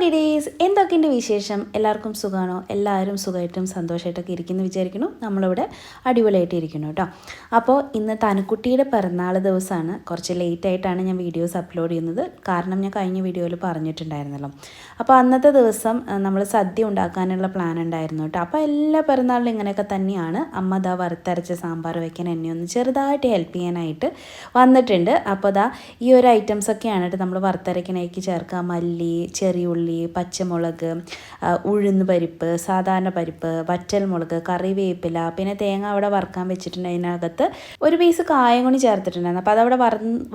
ഡിഡീസ്, എന്തൊക്കെയുണ്ട് വിശേഷം? എല്ലാവർക്കും സുഖമാണോ? എല്ലാവരും സുഖമായിട്ടും സന്തോഷമായിട്ടൊക്കെ ഇരിക്കുന്നു വിചാരിക്കുന്നു. നമ്മളിവിടെ അടിപൊളിയായിട്ട് ഇരിക്കുന്നു കേട്ടോ. അപ്പോൾ ഇന്ന് തനുക്കുട്ടിയുടെ പിറന്നാൾ ദിവസമാണ്. കുറച്ച് ലേറ്റായിട്ടാണ് ഞാൻ വീഡിയോസ് അപ്ലോഡ് ചെയ്യുന്നത്. കാരണം ഞാൻ കഴിഞ്ഞ വീഡിയോയിൽ പറഞ്ഞിട്ടുണ്ടായിരുന്നല്ലോ. അപ്പോൾ അന്നത്തെ ദിവസം നമ്മൾ സദ്യ ഉണ്ടാക്കാനുള്ള പ്ലാൻ ഉണ്ടായിരുന്നു കേട്ടോ. അപ്പോൾ എല്ലാ പിറന്നാളിലും ഇങ്ങനെയൊക്കെ തന്നെയാണ്. അമ്മ ദാ വറുത്തരച്ച സാമ്പാർ വയ്ക്കാൻ എന്നെ ഒന്ന് ചെറുതായിട്ട് ഹെൽപ്പ് ചെയ്യാനായിട്ട് വന്നിട്ടുണ്ട്. അപ്പോൾ ദാ ഈ ഒരു ഐറ്റംസൊക്കെയാണ് കേട്ടോ നമ്മൾ വറുത്തരയ്ക്കണേക്ക് ചേർക്കുക. മല്ലി, ചെറിയുള്ളി, പച്ചമുളക്, ഉഴുന്ന് പരിപ്പ്, സാധാരണ പരിപ്പ്, വറ്റൽമുളക്, കറിവേപ്പില, പിന്നെ തേങ്ങ അവിടെ വറുക്കാൻ വെച്ചിട്ടുണ്ട്. അതിനകത്ത് ഒരു പീസ് കായം കൂടി ചേർത്തിട്ടുണ്ടായിരുന്നു. അപ്പോൾ അതവിടെ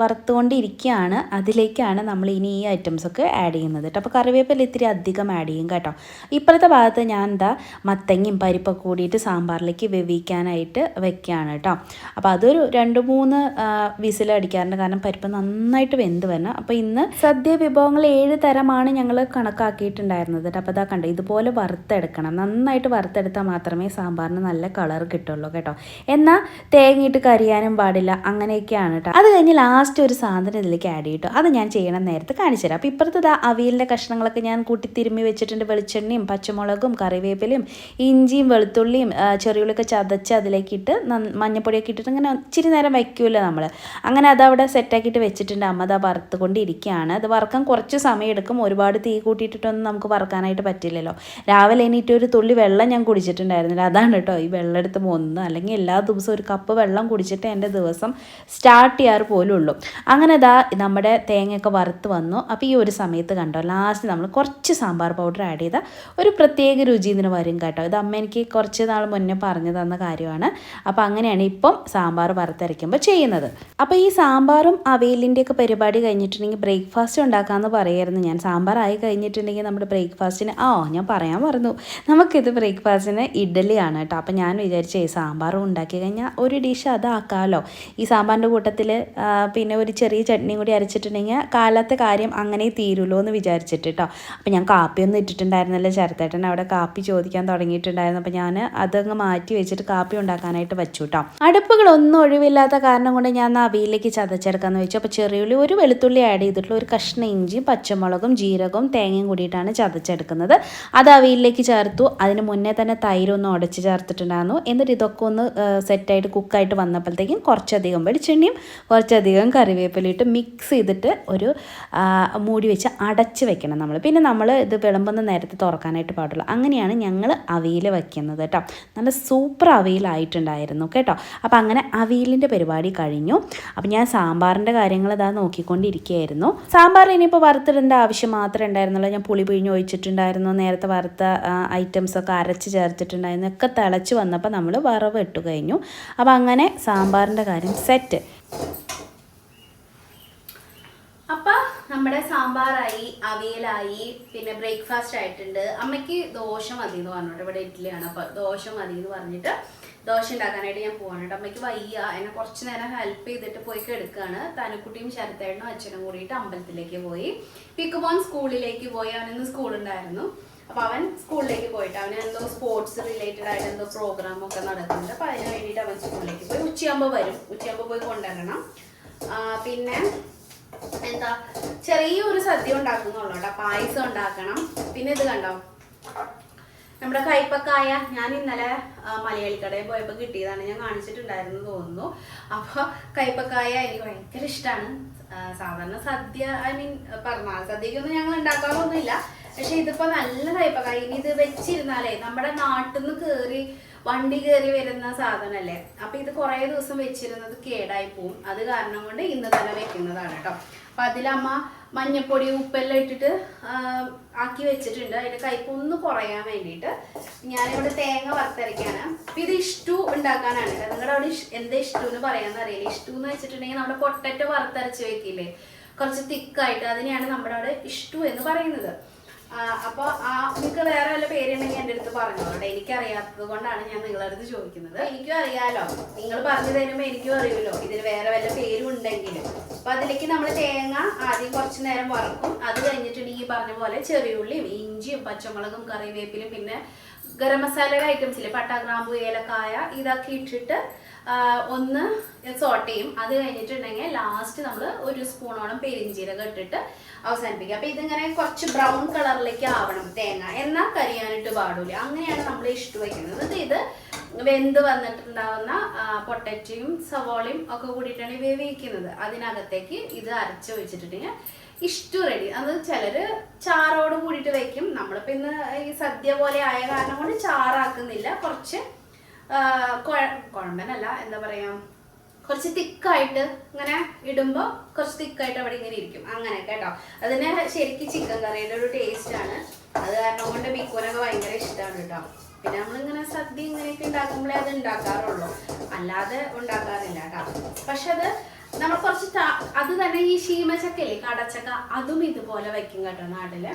വറുത്തുകൊണ്ടിരിക്കുകയാണ്. അതിലേക്കാണ് നമ്മൾ ഇനി ഈ ഐറ്റംസൊക്കെ ആഡ് ചെയ്യുന്നത് കേട്ടോ. അപ്പോൾ കറിവേപ്പില ഇത്തിരി അധികം ആഡ് ചെയ്യും കേട്ടോ. ഇപ്പോഴത്തെ ഭാഗത്ത് ഞാൻ എന്താ മത്തങ്ങയും പരിപ്പൊക്കെ കൂടിയിട്ട് സാമ്പാറിലേക്ക് വേവിക്കാനായിട്ട് വെക്കുകയാണ് കേട്ടോ. അപ്പോൾ അതൊരു 2-3 വിസിലടിക്കാറുണ്ട്. കാരണം പരിപ്പ് നന്നായിട്ട് വെന്ത് വരണം. അപ്പോൾ ഇന്ന് സദ്യ വിഭവങ്ങൾ 7 തരമാണ് ഞങ്ങൾ കണക്കാക്കിയിട്ടുണ്ടായിരുന്നത് കേട്ടോ. അപ്പോൾ അതാ കണ്ടോ, ഇതുപോലെ വറുത്തെടുക്കണം. നന്നായിട്ട് വറുത്തെടുത്താൽ മാത്രമേ സാമ്പാറിന് നല്ല കളർ കിട്ടുള്ളൂ കേട്ടോ. എന്നാൽ തേങ്ങയിട്ട് കരിയാനും പാടില്ല. അങ്ങനെയൊക്കെയാണ് കേട്ടോ. അത് കഴിഞ്ഞ് ലാസ്റ്റ് ഒരു സാധനം ഇതിലേക്ക് ആഡ് ചെയ്തിട്ടു. അത് ഞാൻ ചെയ്യണം നേരത്തെ കാണിച്ചു തരാം. അപ്പോൾ ഇപ്പുറത്ത് അവിയലിൻ്റെ കഷ്ണങ്ങളൊക്കെ ഞാൻ കൂട്ടി തിരുമ്മി വെച്ചിട്ടുണ്ട്. വെളിച്ചെണ്ണയും പച്ചമുളകും കറിവേപ്പിലയും ഇഞ്ചിയും വെളുത്തുള്ളിയും ചെറിയുള്ളിയൊക്കെ ചതച്ച് അതിലേക്കിട്ട് മഞ്ഞപ്പൊടിയൊക്കെ ഇട്ടിട്ട് ഇങ്ങനെ ഇച്ചിരി നേരം വയ്ക്കുമല്ലോ നമ്മൾ. അങ്ങനെ അതവിടെ സെറ്റാക്കിയിട്ട് വെച്ചിട്ടുണ്ട്. അമ്മ അതാ വറുത്തുകൊണ്ടിരിക്കുകയാണ്. അത് വറുക്കാൻ കുറച്ച് സമയം എടുക്കും. ഒരുപാട് തീ കൂട്ടിയിട്ടിട്ടൊന്നും നമുക്ക് വറുക്കാനായിട്ട് പറ്റില്ലല്ലോ. രാവിലെ എണീറ്റ് ഒരു തുള്ളി വെള്ളം ഞാൻ കുടിച്ചിട്ടുണ്ടായിരുന്നില്ല. അതാണ് കേട്ടോ ഈ വെള്ളം എടുത്ത് പോകുന്നത്. അല്ലെങ്കിൽ എല്ലാ ദിവസവും ഒരു കപ്പ് വെള്ളം കുടിച്ചിട്ട് എൻ്റെ ദിവസം സ്റ്റാർട്ട് ചെയ്യാറ് പോലും ഉള്ളൂ. അങ്ങനെ നമ്മുടെ തേങ്ങയൊക്കെ വറുത്ത് വന്നു. അപ്പോൾ ഈ ഒരു സമയത്ത് കണ്ടോ, ലാസ്റ്റ് നമ്മൾ കുറച്ച് സാമ്പാർ പൗഡർ ആഡ് ചെയ്താൽ ഒരു പ്രത്യേക രുചി ഇതിന് വരും കേട്ടോ. ഇത് അമ്മ എനിക്ക് കുറച്ച് നാൾ മുന്നേ പറഞ്ഞു തന്ന കാര്യമാണ്. അപ്പോൾ അങ്ങനെയാണ് ഇപ്പം സാമ്പാർ വറുത്തരയ്ക്കുമ്പോൾ ചെയ്യുന്നത്. അപ്പോൾ ഈ സാമ്പാറും അവിയലിൻ്റെയൊക്കെ പരിപാടി കഴിഞ്ഞിട്ടുണ്ടെങ്കിൽ ബ്രേക്ക്ഫാസ്റ്റ് ഉണ്ടാക്കാമെന്ന് പറയായിരുന്നു ഞാൻ. സാമ്പാർ ആയി കഴിഞ്ഞിട്ടുണ്ടെങ്കിൽ നമ്മുടെ ബ്രേക്ക്ഫാസ്റ്റിന് ഞാൻ പറയാൻ മറന്നു, നമുക്കിത് ബ്രേക്ക്ഫാസ്റ്റിന് ഇഡ്ഡലിയാണ് കേട്ടോ. അപ്പോൾ ഞാൻ വിചാരിച്ചേ സാമ്പാറും ഉണ്ടാക്കി കഴിഞ്ഞാൽ ഒരു ഡിഷ് അതാക്കാമല്ലോ. ഈ സാമ്പാറിൻ്റെ കൂട്ടത്തിൽ പിന്നെ ഒരു ചെറിയ ചട്നിയും കൂടി അരച്ചിട്ടുണ്ടെങ്കിൽ കാലത്തെ കാര്യം അങ്ങനെ തീരുമല്ലോ എന്ന് വിചാരിച്ചിട്ട് കേട്ടോ. അപ്പോൾ ഞാൻ കാപ്പിയൊന്നും ഇട്ടിട്ടുണ്ടായിരുന്നല്ലോ. ശരത്തേട്ടൻ അവിടെ കാപ്പി ചോദിക്കാൻ തുടങ്ങിയിട്ടുണ്ടായിരുന്നു. അപ്പോൾ ഞാൻ അതങ്ങ് മാറ്റി വെച്ചിട്ട് കാപ്പി ഉണ്ടാക്കാനായിട്ട് വെച്ചു കേട്ടോ. അടുപ്പുകളൊന്നും ഒഴിവില്ലാത്ത കാരണം കൊണ്ട് ഞാൻ അവിയിലേക്ക് ചതച്ചെടുക്കാമെന്ന് വെച്ചു. അപ്പോൾ ചെറിയുള്ളി, ഒരു വെളുത്തുള്ളി ആഡ് ചെയ്തിട്ടുള്ള ഒരു കഷ്ണം ഇഞ്ചിയും പച്ചമുളകും ജീരകവും തേങ്ങയും കൂടിയിട്ടാണ് ചതച്ചെടുക്കുന്നത്. അത് അവിയലിലേക്ക് ചേർത്തു. അതിന് മുന്നേ തന്നെ തൈരൊന്ന് ഉടച്ച് ചേർത്തിട്ടുണ്ടായിരുന്നു. എന്നിട്ട് ഇതൊക്കെ ഒന്ന് സെറ്റായിട്ട് കുക്കായിട്ട് വന്നപ്പോഴത്തേക്കും കുറച്ചധികം വെളിച്ചെണ്ണയും കുറച്ചധികം കറിവേപ്പിലയിട്ട് മിക്സ് ചെയ്തിട്ട് ഒരു മൂടി വെച്ച് അടച്ച് വെക്കണം നമ്മൾ. പിന്നെ നമ്മൾ ഇത് വിളമ്പുന്ന നേരത്തെ തുറക്കാനായിട്ട് പാടുള്ളൂ. അങ്ങനെയാണ് ഞങ്ങൾ അവിയൽ വയ്ക്കുന്നത് കേട്ടോ. നല്ല സൂപ്പർ അവിയലായിട്ടുണ്ടായിരുന്നു കേട്ടോ. അപ്പോൾ അങ്ങനെ അവിയലിൻ്റെ പരിപാടി കഴിഞ്ഞു. അപ്പോൾ ഞാൻ സാമ്പാറിൻ്റെ കാര്യങ്ങൾ നോക്കിക്കൊണ്ടിരിക്കുകയായിരുന്നു. സാമ്പാർ ഇനിയിപ്പോൾ വറുത്തിടേണ്ട ആവശ്യം മാത്രമേ ഉണ്ടായിരുന്നുള്ളൂ. ഞാൻ പുളി പിഴിഞ്ഞ് ഒഴിച്ചിട്ടുണ്ടായിരുന്നു. നേരത്തെ വറുത്ത ഐറ്റംസൊക്കെ അരച്ച് ചേർത്തിട്ടുണ്ടായിരുന്നു. ഒക്കെ തിളച്ച് വന്നപ്പോൾ നമ്മൾ വറവ് ഇട്ട് കഴിഞ്ഞു. അപ്പോൾ അങ്ങനെ സാമ്പാറിൻ്റെ കാര്യം സെറ്റ്. അപ്പം നമ്മുടെ സാമ്പാറായി, അവിയലായി, പിന്നെ ബ്രേക്ക്ഫാസ്റ്റ് ആയിട്ടുണ്ട്. അമ്മയ്ക്ക് ദോശ മതി എന്ന് പറഞ്ഞിട്ട്, ഇവിടെ ഇഡ്ഡലിയാണ്. അപ്പോൾ ദോശ മതി എന്ന് പറഞ്ഞിട്ട് ദോശ ഉണ്ടാക്കാനായിട്ട് ഞാൻ പോവാണ് കേട്ടോ. അമ്മയ്ക്ക് വയ്യ, എന്നെ കുറച്ച് നേരം ഹെൽപ്പ് ചെയ്തിട്ട് പോയി കിടക്കുകയാണ്. തനുക്കുട്ടിയും ശരത്തേട്ടനും അച്ഛനും കൂടിയിട്ട് അമ്പലത്തിലേക്ക് പോയി. പിക്കുമോൻ സ്കൂളിലേക്ക് പോയി. അവനിന്ന് സ്കൂളുണ്ടായിരുന്നു. അപ്പോൾ അവൻ സ്കൂളിലേക്ക് പോയിട്ട് അവന് എന്തോ സ്പോർട്സ് റിലേറ്റഡ് ആയിട്ട് എന്തോ പ്രോഗ്രാമൊക്കെ നടക്കുന്നുണ്ട്. അപ്പോൾ അതിന് വേണ്ടിയിട്ട് അവൻ സ്കൂളിലേക്ക് പോയി. ഉച്ചയാകുമ്പോൾ വരും. ഉച്ചയാകുമ്പോൾ പോയി കൊണ്ടുവരണം. പിന്നെ എന്താ ചെറിയൊരു സദ്യ ഉണ്ടാക്കുന്നുള്ളൂ കേട്ടോ. പായസം ഉണ്ടാക്കണം. പിന്നെ ഇത് കണ്ടോ, നമ്മുടെ കൈപ്പക്കായ ഞാൻ ഇന്നലെ മലയാളിക്കടയിൽ പോയപ്പോൾ കിട്ടിയതാണ്. ഞാൻ കാണിച്ചിട്ടുണ്ടായിരുന്നു തോന്നുന്നു. അപ്പോൾ കൈപ്പക്കായ എനിക്ക് ഭയങ്കര ഇഷ്ടമാണ്. സാധാരണ സദ്യ, പിറന്നാൾ സദ്യക്കൊന്നും ഞങ്ങൾ ഉണ്ടാക്കാറൊന്നുമില്ല. പക്ഷെ ഇതിപ്പോൾ നല്ല കൈപ്പക്കായ. ഇനി ഇത് വെച്ചിരുന്നാലേ നമ്മുടെ നാട്ടിൽ നിന്ന് വണ്ടി കയറി വരുന്ന സാധനമല്ലേ. അപ്പം ഇത് കുറേ ദിവസം വെച്ചിരുന്നത് കേടായി പോവും. അത് കാരണം കൊണ്ട് ഇന്ന് തന്നെ വെക്കുന്നതാണ് കേട്ടോ. അപ്പം അതിലമ്മ മഞ്ഞപ്പൊടി ഉപ്പെല്ലാം ഇട്ടിട്ട് ആക്കി വെച്ചിട്ടുണ്ട്. അതിൻ്റെ കയ്പൊന്ന് കുറയാൻ വേണ്ടിയിട്ട് ഞാനിവിടെ തേങ്ങ വറുത്തരയ്ക്കാണ്. അപ്പം ഇത് ഇഷ്ടു ഉണ്ടാക്കാനാണ്. നിങ്ങളുടെ അവിടെ എന്താ ഇഷ്ടു എന്ന് പറയാമെന്ന് അറിയില്ല. ഇഷ്ടു എന്ന് വെച്ചിട്ടുണ്ടെങ്കിൽ നമ്മുടെ പൊട്ടറ്റോ വറുത്തരച്ച് വെക്കില്ലേ, കുറച്ച് തിക്കായിട്ട്, അതിനെയാണ് നമ്മുടെ അവിടെ ഇഷ്ടു എന്ന് പറയുന്നത്. അപ്പോൾ നിങ്ങൾക്ക് വേറെ വല്ല പേരുണ്ടെങ്കിൽ എൻ്റെ അടുത്ത് പറഞ്ഞോളൂ. എനിക്കറിയാത്തത് കൊണ്ടാണ് ഞാൻ നിങ്ങളുടെ അടുത്ത് ചോദിക്കുന്നത്. എനിക്കും അറിയാലോ, നിങ്ങൾ പറഞ്ഞു തരുമ്പോൾ എനിക്കും അറിയുമല്ലോ ഇതിന് വേറെ വല്ല പേരും ഉണ്ടെങ്കിൽ. അപ്പോൾ അതിലേക്ക് നമ്മൾ തേങ്ങ ആദ്യം കുറച്ച് നേരം വറക്കും. അത് കഴിഞ്ഞിട്ടുണ്ടെങ്കിൽ ഈ പറഞ്ഞ പോലെ ചെറിയുള്ളിയും ഇഞ്ചിയും പച്ചമുളകും കറിവേപ്പിലും പിന്നെ ഗരം മസാലയുടെ ഐറ്റംസില്ലേ, പട്ട, ഗ്രാമ്പു, ഏലക്കായ ഇതൊക്കെ ഇട്ടിട്ട് ഒന്ന് സോട്ട് ചെയ്യും. അത് കഴിഞ്ഞിട്ടുണ്ടെങ്കിൽ ലാസ്റ്റ് നമ്മൾ ഒരു സ്പൂണോളം പെരിഞ്ചീരകം ഇട്ടിട്ട് അവസാനിപ്പിക്കുക. അപ്പൊ ഇതിങ്ങനെ കുറച്ച് ബ്രൗൺ കളറിലേക്ക് ആവണം തേങ്ങ, എന്നാൽ കരിയാനിട്ട് പാടില്ല. അങ്ങനെയാണ് നമ്മൾ ഇഷ്ടം വയ്ക്കുന്നത്. ഇത് വെന്ത് വന്നിട്ടുണ്ടാവുന്ന പൊട്ടറ്റയും സവോളയും ഒക്കെ കൂടിയിട്ടാണ് വേവിക്കുന്നത്. അതിനകത്തേക്ക് ഇത് അരച്ച് വെച്ചിട്ടുണ്ടെങ്കിൽ ഇഷ്ടു റെഡി. അത് ചിലര് ചാറോട് കൂടിയിട്ട് വെക്കും. നമ്മളിപ്പോ ഇന്ന് ഈ സദ്യ പോലെ ആയ കാരണം കൊണ്ട് ചാറാക്കുന്നില്ല. കുറച്ച് കുഴമ്പനല്ല, എന്താ പറയാ, കുറച്ച് തിക്കായിട്ട് ഇങ്ങനെ ഇടുമ്പോ കുറച്ച് തിക്കായിട്ട് അവിടെ ഇങ്ങനെ ഇരിക്കും. അങ്ങനെ കേട്ടോ. അതിന് ശരിക്കും ചിക്കൻ കറിയുടെ ഒരു ടേസ്റ്റ് ആണ്. അത് കാരണം കൊണ്ട് ബിക്കോനൊക്കെ ഭയങ്കര ഇഷ്ടമാണ് കേട്ടോ. പിന്നെ നമ്മളിങ്ങനെ സദ്യ ഇങ്ങനെയൊക്കെ ഉണ്ടാക്കുമ്പോഴേ അത് ഉണ്ടാക്കാറുള്ളൂ, അല്ലാതെ ഉണ്ടാക്കാറില്ല കേട്ടോ. പക്ഷെ അത് നമ്മൾ കുറച്ച് അത് തന്നെ ഈ ശീമച്ചക്കല്ലേ, കടച്ചക്ക, അതും ഇതുപോലെ വയ്ക്കും കേട്ടോ നാട്ടില്.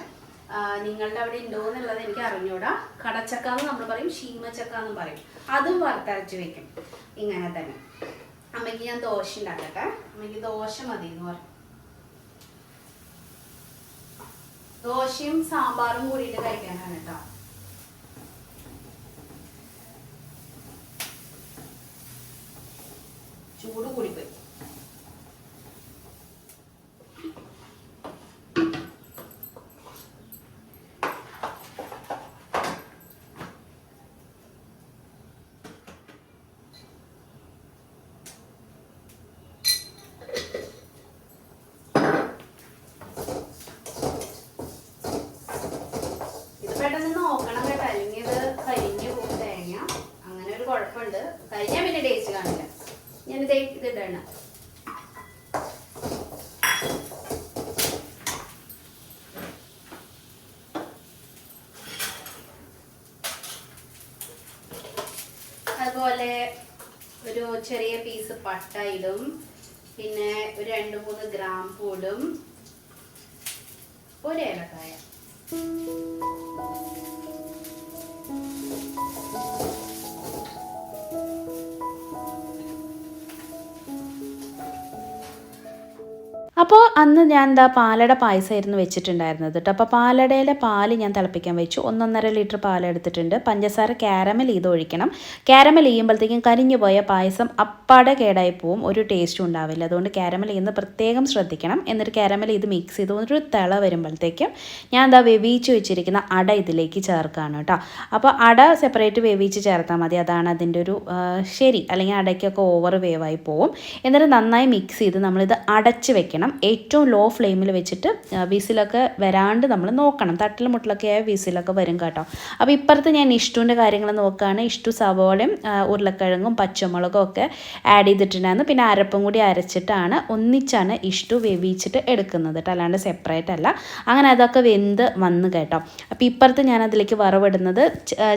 നിങ്ങളുടെ അവിടെ ഉണ്ടോ എന്നുള്ളത് എനിക്ക് അറിഞ്ഞൂടാ. കടച്ചക്ക എന്ന് നമ്മൾ പറയും, ശീമച്ചക്ക എന്ന് പറയും. അതും വറുത്തരച്ച് വെക്കും ഇങ്ങനെ തന്നെ. അമ്മയ്ക്ക് ഞാൻ ദോശ ഉണ്ടാക്കട്ടെ. അമ്മയ്ക്ക് ദോശ മതി എന്ന് പറയും. ദോശയും സാമ്പാറും കൂടിയിട്ട് കഴിക്കാനാണ് കേട്ടോ. ചൂട് കൂടിപ്പോയി. പെട്ടെന്ന് നോക്കണം കേട്ടോ, അല്ലെങ്കിൽ ഇത് കരിഞ്ഞു പോകും തേങ്ങ. അങ്ങനെ ഒരു കുഴപ്പമുണ്ട്. കഴിഞ്ഞാൽ പിന്നെ ടേസ്റ്റ് കാണില്ല. ഞാനിത് ഇതിടണം. അതുപോലെ ഒരു ചെറിയ പീസ് പട്ട ഇടും, പിന്നെ ഒരു 2-3 ഗ്രാമ്പൂ ഇടും, ഒരു ഏലക്കായ. അപ്പോൾ അന്ന് ഞാൻ എന്താ പാലട പായസമായിരുന്നു വെച്ചിട്ടുണ്ടായിരുന്നത് കേട്ടോ. അപ്പോൾ പാലടയിലെ പാല് ഞാൻ തിളപ്പിക്കാൻ വെച്ചു. 1.5 ലിറ്റർ പാൽ എടുത്തിട്ടുണ്ട്. പഞ്ചസാര കാരമൽ ചെയ്ത് ഒഴിക്കണം. കാരമൽ ചെയ്യുമ്പോഴത്തേക്കും കരിഞ്ഞു പോയ പായസം അപ്പാടെ കേടായി പോവും, ഒരു ടേസ്റ്റും ഉണ്ടാവില്ല. അതുകൊണ്ട് കാരമൽ ചെയ്യുന്നത് പ്രത്യേകം ശ്രദ്ധിക്കണം. എന്നിട്ട് കാരമൽ ചെയ്ത് മിക്സ് ചെയ്ത് ഒരു തിള വരുമ്പോഴത്തേക്കും ഞാൻ എന്താ വേവിച്ച് വെച്ചിരിക്കുന്ന അട ഇതിലേക്ക് ചേർക്കുകയാണ് കേട്ടോ. അപ്പോൾ അട സെപ്പറേറ്റ് വേവിച്ച് ചേർത്താൽ മതി, അതാണ് അതിൻ്റെ ഒരു ശരി. അല്ലെങ്കിൽ അടയ്ക്കൊക്കെ ഓവർ വേവായി പോവും. എന്നിട്ട് നന്നായി മിക്സ് ചെയ്ത് നമ്മളിത് അടച്ച് വെക്കണം. ഏറ്റവും ലോ ഫ്ലെയിമിൽ വെച്ചിട്ട് വിസിലൊക്കെ വരാണ്ട് നമ്മൾ നോക്കണം. തട്ടിൽ മുട്ടിലൊക്കെ ആയ വിസിലൊക്കെ വരും കേട്ടോ. അപ്പോൾ ഇപ്പുറത്ത് ഞാൻ ഇഷ്ടുവിൻ്റെ കാര്യങ്ങൾ നോക്കുകയാണ്. ഇഷ്ടു സവോളയും ഉരുളക്കിഴങ്ങും പച്ചമുളകും ഒക്കെ ആഡ് ചെയ്തിട്ടുണ്ടായിരുന്നു. പിന്നെ അരപ്പും കൂടി അരച്ചിട്ടാണ് ഒന്നിച്ചാണ് ഇഷ്ടു വേവിച്ചിട്ട് എടുക്കുന്നത് കേട്ടോ, അല്ലാണ്ട് സെപ്പറേറ്റ് അല്ല. അങ്ങനെ അതൊക്കെ വെന്ത് വന്ന് കേട്ടോ. അപ്പോൾ ഇപ്പുറത്ത് ഞാൻ അതിലേക്ക് വറവിടുന്നത്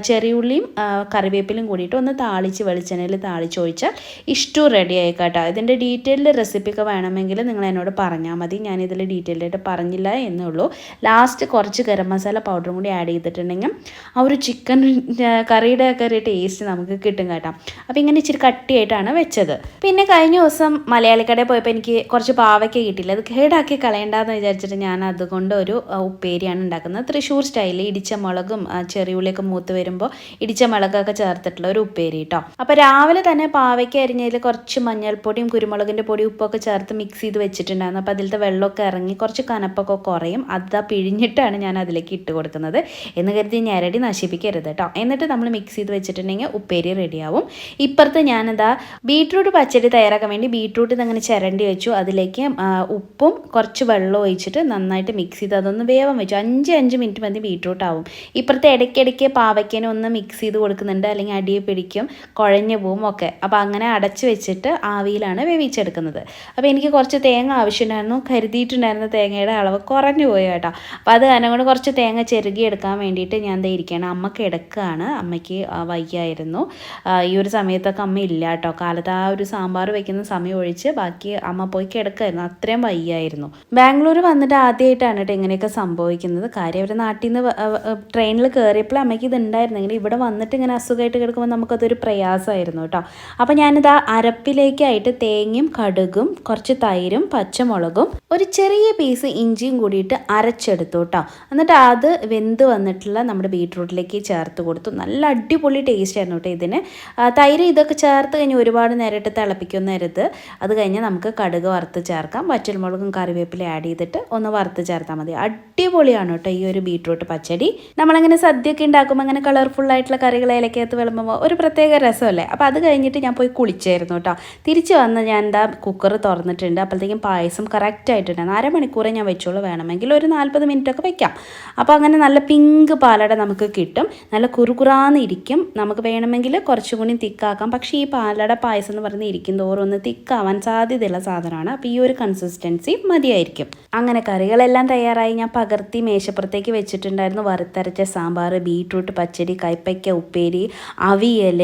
ചെറിയുള്ളിയും കറിവേപ്പിലും കൂടിയിട്ട് ഒന്ന് താളിച്ച് വെളിച്ചെണ്ണയിൽ താളിച്ചൊഴിച്ചാൽ ഇഷ്ടു റെഡിയായി കേട്ടോ. ഇതിൻ്റെ ഡീറ്റെയിൽഡ് റെസിപ്പിയൊക്കെ വേണമെങ്കിൽ നിങ്ങൾ എന്നോട് പറഞ്ഞാൽ മതി. ഞാനിതിൽ ഡീറ്റെയിൽഡായിട്ട് പറഞ്ഞില്ല എന്നേ ഉള്ളൂ. ലാസ്റ്റ് കുറച്ച് ഗരം മസാല പൗഡറും കൂടി ആഡ് ചെയ്തിട്ടുണ്ടെങ്കിൽ ആ ഒരു ചിക്കൻ കറിയുടെ ഒക്കെ ഒരു ടേസ്റ്റ് നമുക്ക് കിട്ടും കേട്ടോ. അപ്പോൾ ഇങ്ങനെ ഇച്ചിരി കട്ടിയായിട്ടാണ് വെച്ചത്. പിന്നെ കഴിഞ്ഞ ദിവസം മലയാളിക്കടയിൽ പോയപ്പോൾ എനിക്ക് കുറച്ച് പാവയ്ക്ക കിട്ടില്ല. അത് കേടാക്കി കളയണ്ടെന്ന് വിചാരിച്ചിട്ട് ഞാൻ അതുകൊണ്ട് ഒരു ഉപ്പേരിയാണ് ഉണ്ടാക്കുന്നത്. തൃശ്ശൂർ സ്റ്റൈലിൽ ഇടിച്ച മുളകും ചെറിയുള്ളിയൊക്കെ മൂത്ത് വരുമ്പോൾ ഇടിച്ച മുളകൊക്കെ ചേർത്തിട്ടുള്ള ഒരു ഉപ്പേരി കേട്ടോ. അപ്പോൾ രാവിലെ തന്നെ പാവയ്ക്ക അരിഞ്ഞതിൽ കുറച്ച് മഞ്ഞൾപ്പൊടിയും കുരുമുളകിൻ്റെ പൊടി ഉപ്പൊക്കെ ചേർത്ത് മിക്സ് ചെയ്ത് വെച്ചിട്ടുണ്ടായിരുന്നു. അപ്പോൾ അതിലത്തെ വെള്ളമൊക്കെ ഇറങ്ങി കുറച്ച് കനപ്പൊക്കെ കുറയും. അത് പിഴിഞ്ഞിട്ടാണ് ഞാൻ അതിലേക്ക് ഇട്ട് കൊടുക്കുന്നത്. എന്ന് കരുതി ഞരടി നശിപ്പിക്കരുത് കേട്ടോ. എന്നിട്ട് നമ്മൾ മിക്സ് ചെയ്ത് വെച്ചിട്ടുണ്ടെങ്കിൽ ഉപ്പേരി റെഡിയാവും. ഇപ്പുറത്ത് ഞാനിതാ ബീട്രൂട്ട് പച്ചടി തയ്യാറാക്കാൻ വേണ്ടി ബീട്രൂട്ട് ഇതങ്ങനെ ചിരണ്ടി വെച്ചു. അതിലേക്ക് ഉപ്പും കുറച്ച് വെള്ളം ഒഴിച്ചിട്ട് നന്നായിട്ട് മിക്സ് ചെയ്ത് അതൊന്ന് വേവാൻ വെച്ചു. 5 മിനിറ്റ് മതി ബീട്രൂട്ട് ആവും. ഇപ്പുറത്തെ ഇടയ്ക്കിടയ്ക്ക് പാവയ്ക്കേനെ ഒന്ന് മിക്സ് ചെയ്ത് കൊടുക്കുന്നുണ്ട്, അല്ലെങ്കിൽ അടിയെ പിടിക്കും, കുഴഞ്ഞു പോവും ഒക്കെ. അപ്പോൾ അങ്ങനെ അടച്ച് വെച്ചിട്ട് ആവിയിലാണ് വേവിച്ചെടുക്കുന്നത്. അപ്പോൾ എനിക്ക് കുറച്ച് തേങ്ങ ആവശ്യമുണ്ടായിരുന്നു. കരുതിയിട്ടുണ്ടായിരുന്ന തേങ്ങയുടെ അളവ് കുറഞ്ഞു പോയി കേട്ടോ. അപ്പോൾ അത് കാരണം കൊണ്ട് കുറച്ച് തേങ്ങ ചെറുകി എടുക്കാൻ വേണ്ടിയിട്ട് ഞാൻ ദേ ഇരിക്കുകയാണ്. അമ്മ കിടക്കുകയാണ്, അമ്മയ്ക്ക് വയ്യായിരുന്നു. ഈ ഒരു സമയത്തൊക്കെ അമ്മ ഇല്ല കേട്ടോ. കാലത്ത് ആ ഒരു സാമ്പാർ വയ്ക്കുന്ന സമയം ഒഴിച്ച് ബാക്കി അമ്മ പോയി കിടക്കായിരുന്നു, അത്രയും വയ്യായിരുന്നു. ബാംഗ്ലൂർ വന്നിട്ട് ആദ്യമായിട്ടാണ് കേട്ടോ ഇങ്ങനെയൊക്കെ സംഭവിക്കുന്നത്. കാര്യം അവർ നാട്ടിൽ നിന്ന് ട്രെയിനിൽ കയറിയപ്പോൾ അമ്മയ്ക്ക് ഇത് ഉണ്ടായിരുന്നെങ്കിൽ ഇവിടെ വന്നിട്ട് ഇങ്ങനെ അസുഖമായിട്ട് കിടക്കുമ്പോൾ നമുക്കതൊരു പ്രയാസമായിരുന്നു കേട്ടോ. അപ്പോൾ ഞാനിതാ അരപ്പിലേക്കായിട്ട് തേങ്ങയും കടുകും കുറച്ച് തൈരും പച്ചമുളകും പച്ചമുളകും ഒരു ചെറിയ പീസ് ഇഞ്ചിയും കൂടിയിട്ട് അരച്ചെടുത്തു കേട്ടോ. എന്നിട്ട് അത് വെന്ത് വന്നിട്ടുള്ള നമ്മുടെ ബീട്രൂട്ടിലേക്ക് ചേർത്ത് കൊടുത്തു. നല്ല അടിപൊളി ടേസ്റ്റ് ആയിരുന്നു കേട്ടോ ഇതിന്. തൈര് ഇതൊക്കെ ചേർത്ത് കഴിഞ്ഞ് ഒരുപാട് നേരിട്ട് തിളപ്പിക്കുന്നരുത്. അത് കഴിഞ്ഞ് നമുക്ക് കടുക് വറുത്ത് ചേർക്കാം. വറ്റൽമുളകും കറിവേപ്പില ആഡ് ചെയ്തിട്ട് ഒന്ന് വറുത്ത് ചേർത്താൽ മതി. അടിപൊളിയാണ് കേട്ടോ ഈ ഒരു ബീട്രൂട്ട് പച്ചടി. നമ്മളങ്ങനെ സദ്യയൊക്കെ ഉണ്ടാക്കുമ്പോൾ അങ്ങനെ കളർഫുൾ ആയിട്ടുള്ള കറികൾ ഇലക്കകത്ത് വിളമ്പുമ്പോൾ ഒരു പ്രത്യേക രസമല്ലേ. അപ്പോൾ അത് കഴിഞ്ഞിട്ട് ഞാൻ പോയി കുളിച്ചായിരുന്നു കേട്ടോ. തിരിച്ച് വന്ന് ഞാൻ എന്താ കുക്കർ തുറന്നിട്ടുണ്ട്. അപ്പോഴത്തേക്കും പായസം കറക്റ്റ് ആയിട്ടുണ്ട്. അരമണിക്കൂറേ ഞാൻ വെച്ചോളൂ, വേണമെങ്കിൽ ഒരു 40 മിനിറ്റൊക്കെ വെക്കാം. അപ്പോൾ അങ്ങനെ നല്ല പിങ്ക് പാലട നമുക്ക് കിട്ടും. നല്ല കുറുകുറാന്ന് ഇരിക്കും. നമുക്ക് വേണമെങ്കിൽ കുറച്ചുകൂടി തിക്കാക്കാം. പക്ഷേ ഈ പാലട പായസം എന്ന് പറഞ്ഞ് ഇരിക്കും തോറും ഒന്ന് തിക്കാവാൻ സാധ്യതയുള്ള സാധനമാണ്. അപ്പോൾ ഈ ഒരു കൺസിസ്റ്റൻസി മതിയായിരിക്കും. അങ്ങനെ കറികളെല്ലാം തയ്യാറായി ഞാൻ പകർത്തി മേശപ്പുറത്തേക്ക് വെച്ചിട്ടുണ്ടായിരുന്നു. വറുത്തരച്ച സാമ്പാർ, ബീട്രൂട്ട് പച്ചടി, കൈപ്പയ്ക്ക ഉപ്പേരി, അവിയൽ,